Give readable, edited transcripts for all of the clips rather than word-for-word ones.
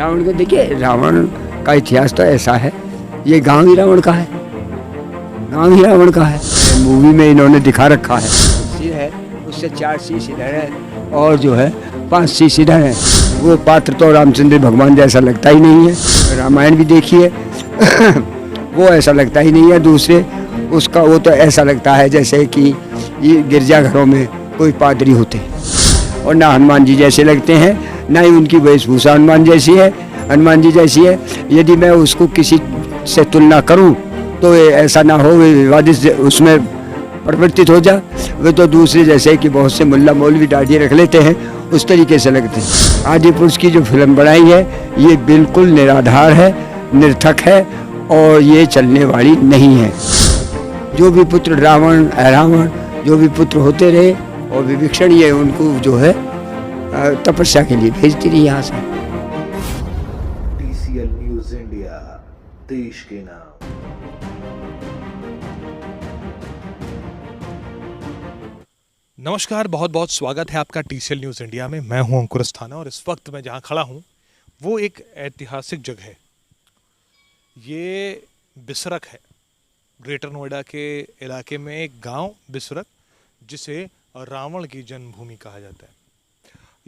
रावण को देखिए, रावण का इतिहास तो ऐसा है, ये गांव ही रावण का है, गांव ही रावण का है। मूवी में इन्होंने दिखा रखा है, सिर है उससे 4 शीश इधर है और जो है 5 शीश इधर है। वो पात्र तो रामचंद्र भगवान जैसा लगता ही नहीं है। रामायण भी देखिए वो ऐसा लगता ही नहीं है। दूसरे उसका वो तो ऐसा लगता है जैसे कि ये गिरजाघरों में कोई पादरी होते हैं, और ना हनुमान जी जैसे लगते हैं, ना ही उनकी वेशभूषा हनुमान जैसी है, हनुमान जी जैसी है। यदि मैं उसको किसी से तुलना करूं तो ऐसा ना हो विवादित उसमें परिवर्तित हो जा। वे तो दूसरे जैसे कि बहुत से मुल्ला मौलवी दाढ़ी रख लेते हैं, उस तरीके से लगते हैं। आदि पुरुष की जो फिल्म बनाई है ये बिल्कुल निराधार है, निर्थक है और ये चलने वाली नहीं है। जो भी पुत्र रावण रावण जो भी पुत्र होते रहे और विभीषण ये उनको जो है तपस्या के लिए भेजती रही यहाँ से। TCL न्यूज़ इंडिया, देश के नाम। नमस्कार, बहुत बहुत स्वागत है आपका TCL न्यूज़ इंडिया में। मैं हूं अंकुर अस्थाना और इस वक्त मैं जहां खड़ा हूं वो एक ऐतिहासिक जगह है। ये बिसरख है, ग्रेटर नोएडा के इलाके में एक गांव बिसरख, जिसे रावण की जन्मभूमि कहा जाता है।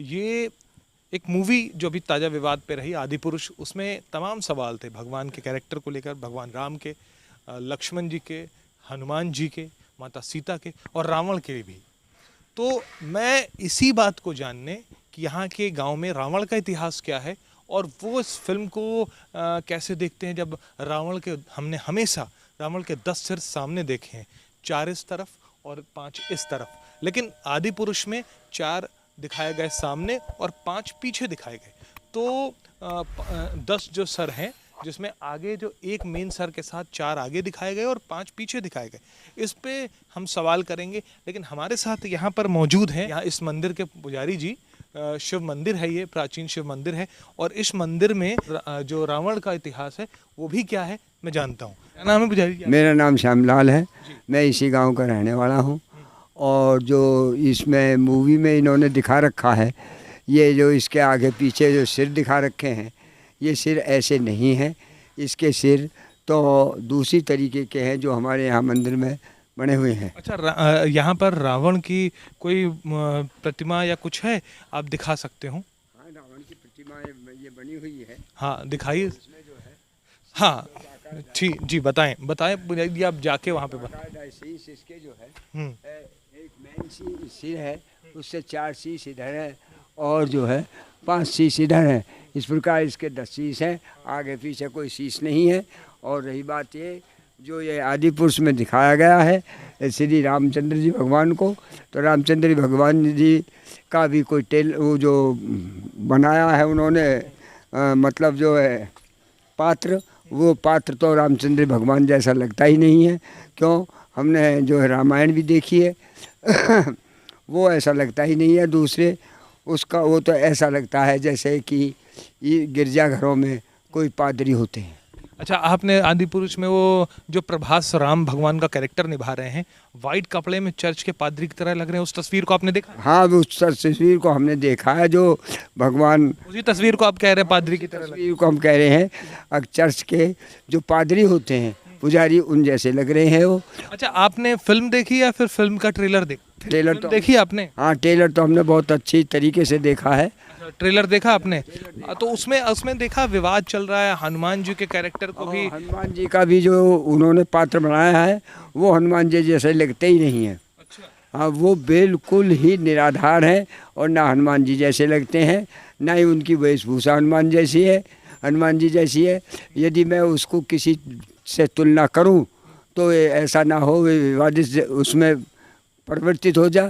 ये एक मूवी जो अभी ताज़ा विवाद पे रही, आदि पुरुष, उसमें तमाम सवाल थे भगवान के कैरेक्टर को लेकर, भगवान राम के, लक्ष्मण जी के, हनुमान जी के, माता सीता के और रावण के भी। तो मैं इसी बात को जानने कि यहाँ के गांव में रावण का इतिहास क्या है और वो इस फिल्म को कैसे देखते हैं, जब रावण के हमने हमेशा रावण के 10 सिर सामने देखे हैं, 4 इस तरफ और 5 इस तरफ, लेकिन आदि पुरुष में 4 दिखाए गए सामने और 5 पीछे दिखाए गए। तो 10 जो सर हैं, जिसमें आगे जो एक मेन सर के साथ 4 आगे दिखाए गए और 5 पीछे दिखाए गए, इस पे हम सवाल करेंगे। लेकिन हमारे साथ यहाँ पर मौजूद हैं, यहाँ इस मंदिर के पुजारी जी। शिव मंदिर है, ये प्राचीन शिव मंदिर है और इस मंदिर में जो रावण का इतिहास है वो भी क्या है मैं जानता हूँ। क्या नाम है पुजारी जी? मेरा नाम श्यामलाल है, मैं इसी गांव का रहने वाला हूँ। और जो इसमें मूवी में इन्होंने दिखा रखा है, ये जो इसके आगे पीछे जो सिर दिखा रखे हैं, ये सिर ऐसे नहीं हैं। इसके सिर तो दूसरी तरीके के हैं जो हमारे यहाँ मंदिर में बने हुए हैं। अच्छा, यहाँ पर रावण की कोई प्रतिमा या कुछ है, आप दिखा सकते हो? हाँ, रावण की प्रतिमा ये बनी हुई है। हाँ दिखाइए। हाँ ठीक जी, बताएं पुजारी, आप जाके वहाँ पे शीश इसके जो है एक मेन सिर है, उससे 4 शीश इधर है और जो है 5 शीश इधर है। इस प्रकार इसके 10 शीश हैं, आगे पीछे कोई शीश नहीं है। और रही बात ये जो ये आदि पुरुष में दिखाया गया है श्री रामचंद्र जी भगवान को, तो रामचंद्र भगवान जी का भी कोई वो जो बनाया है उन्होंने मतलब जो है पात्र, वो पात्र तो रामचंद्र भगवान जैसा लगता ही नहीं है। क्यों, हमने जो है रामायण भी देखी है वो ऐसा लगता ही नहीं है। दूसरे उसका वो तो ऐसा लगता है जैसे कि ये गिरजाघरों में कोई पादरी होते हैं। अच्छा, आपने आदि पुरुष में वो जो प्रभास राम भगवान का कैरेक्टर निभा रहे हैं, वाइट कपड़े में चर्च के पादरी की तरह लग रहे हैं, उस तस्वीर को आपने देखा? हाँ, उस तस्वीर को हमने देखा है, जो भगवान, उसी तस्वीर को आप कह रहे हैं पादरी की तरह? तस्वीर को हम कह रहे हैं चर्च के जो पादरी होते हैं, पुजारी, उन जैसे लग रहे हैं वो। अच्छा, आपने फिल्म देखी या फिर फिल्म का ट्रेलर देखा? ट्रेलर तो देखी आपने? हाँ, ट्रेलर तो हमने बहुत अच्छी तरीके से देखा है। ट्रेलर देखा आपने? तो उसमें देखा विवाद चल रहा है हनुमान जी के कैरेक्टर को भी। हनुमान जी का भी जो उन्होंने पात्र बनाया है वो हनुमान जी जैसे लगते ही नहीं है। अच्छा। हाँ, वो बिल्कुल ही निराधार है और ना हनुमान जी जैसे लगते हैं, ना ही उनकी वेशभूषा हनुमान जैसी है, हनुमान जी जैसी है। यदि मैं उसको किसी से तुलना करूं तो ऐसा ना हो विवादित उसमें परिवर्तित हो जा।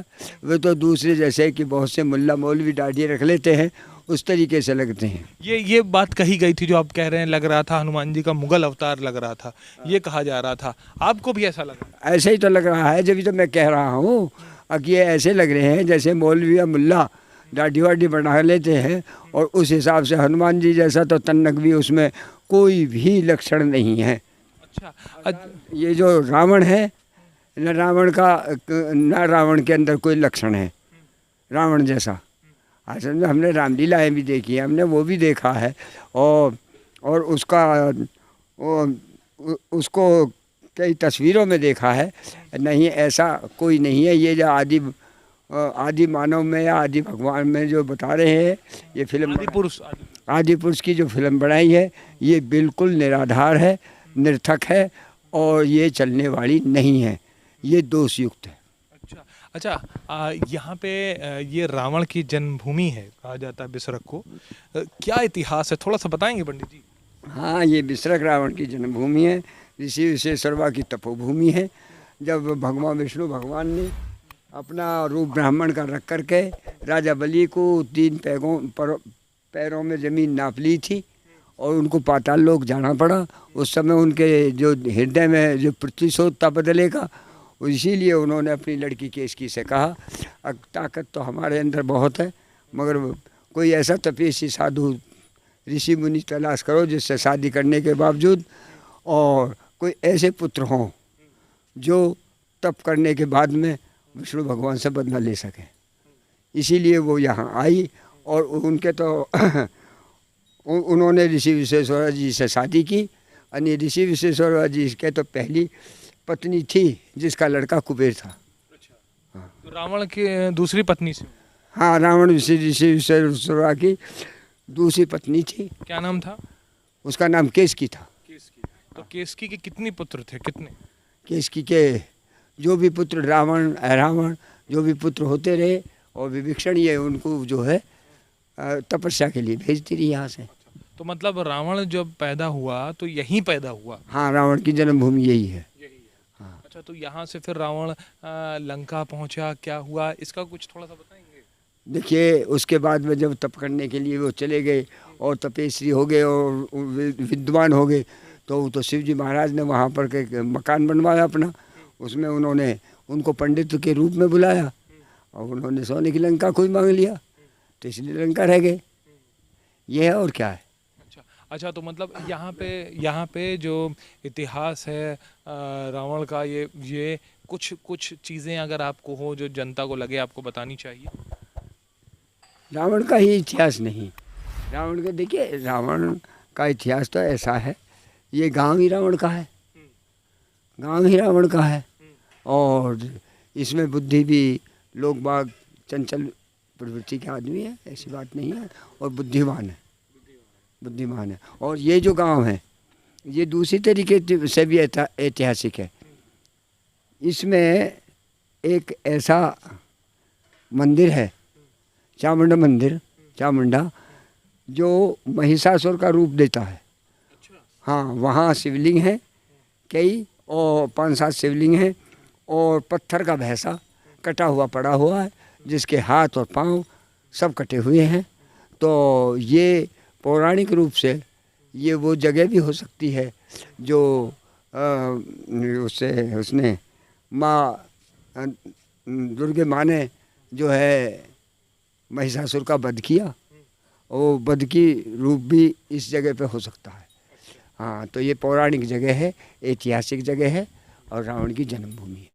वे तो दूसरे जैसे कि बहुत से मुल्ला मौलवी दाढ़ी रख लेते हैं, उस तरीके से लगते हैं। ये बात कही गई थी जो आप कह रहे हैं, लग रहा था हनुमान जी का मुगल अवतार लग रहा था, ये कहा जा रहा था, आपको भी ऐसा लगा? ऐसे ही तो लग रहा है, जब तो मैं कह रहा हूँ कि ये ऐसे लग रहे हैं जैसे मौलवी या मुल्ला दाढ़ी वाढ़ी बना लेते हैं, और उस हिसाब से हनुमान जी जैसा तो तन्नक भी उसमें कोई भी लक्षण नहीं है। अच्छा, ये जो रावण है, न रावण के अंदर कोई लक्षण है रावण जैसा। असल में हमने रामलीलाएँ भी देखी हैं, हमने वो भी देखा है। और उसका उसको कई तस्वीरों में देखा है। नहीं, ऐसा कोई नहीं है। ये जो आदि मानव में या आदि भगवान में जो बता रहे हैं, ये फिल्म आदि पुरुष की जो फिल्म बनाई है, ये बिल्कुल निराधार है, निरर्थक है और ये चलने वाली नहीं है, ये दोषयुक्त है। अच्छा, यहाँ पे ये रावण की जन्मभूमि है, कहा जाता है बिसरक को। क्या इतिहास है, थोड़ा सा बताएंगे पंडित जी? हाँ, ये बिसरक रावण की जन्मभूमि है, ऋषि विशेश्वरवा की तपोभूमि है। जब भगवान विष्णु भगवान ने अपना रूप ब्राह्मण का रख करके राजा बलि को 3 पैरों में ज़मीन नाप ली थी और उनको पाताल लोक जाना पड़ा। उस समय उनके जो हृदय में जो प्रतिशोध था बदले का, इसीलिए उन्होंने अपनी लड़की केसकी से कहा, ताकत तो हमारे अंदर बहुत है, मगर कोई ऐसा तपस्वी साधु ऋषि मुनि तलाश करो जिससे शादी करने के बावजूद और कोई ऐसे पुत्र हों जो तप करने के बाद में विष्णु भगवान से बदला ले सकें। इसीलिए वो यहाँ आई और उनके तो उन्होंने ऋषि विशेश्वरा जी से शादी की। यानी ऋषि विशेश्वरा जी के तो पहली पत्नी थी जिसका लड़का कुबेर था। हाँ। तो रावण की दूसरी पत्नी से? हाँ, रावण ऋषि विशेश्वरा की दूसरी पत्नी थी। क्या नाम था उसका? नाम केसकी था। केसकी। तो केसकी के कितने पुत्र थे? कितने? केसकी के जो भी पुत्र, रावण अरावण जो भी पुत्र होते रहे, और विभीषण ये उनको जो है तपस्या के लिए भेजती रही यहाँ से। तो मतलब रावण जब पैदा हुआ तो यहीं पैदा हुआ? हाँ, रावण की जन्मभूमि यही है। हाँ। अच्छा, तो यहाँ से फिर रावण लंका पहुँचा, क्या हुआ इसका कुछ थोड़ा सा बताएंगे? देखिए, उसके बाद में जब तप करने के लिए वो चले गए और तपस्वी हो गए और विद्वान हो गए, तो शिव जी महाराज ने वहाँ पर के मकान बनवाया अपना। उसमें उन्होंने उनको पंडित के रूप में बुलाया और उन्होंने सोने की लंका कोई मांग लिया, तो इसलिए लंका रह गए। ये है, और क्या है। अच्छा, तो मतलब यहाँ पे जो इतिहास है रावण का, ये कुछ चीज़ें अगर आपको हो जो जनता को लगे आपको बतानी चाहिए। रावण का ही इतिहास नहीं, रावण के देखिए, रावण का इतिहास तो ऐसा है, ये गांव ही रावण का है, गांव ही रावण का है। और इसमें बुद्धि भी, लोग बाग चंचल प्रवृत्ति के आदमी है, ऐसी बात नहीं है, और बुद्धिमान है। और ये जो गांव है ये दूसरी तरीके से भी ऐतिहासिक है। इसमें एक ऐसा मंदिर है, चामुंडा मंदिर, चामुंडा, जो महिषासुर का रूप देता है। हाँ, वहाँ शिवलिंग है कई, और 5-7 शिवलिंग हैं, और पत्थर का भैंसा कटा हुआ पड़ा हुआ है, जिसके हाथ और पांव सब कटे हुए हैं। तो ये पौराणिक रूप से ये वो जगह भी हो सकती है जो उसने माँ दुर्गे माँ ने जो है महिषासुर का वध किया, वो वध की रूप भी इस जगह पे हो सकता है। हाँ, तो ये पौराणिक जगह है, ऐतिहासिक जगह है और रावण की जन्मभूमि है।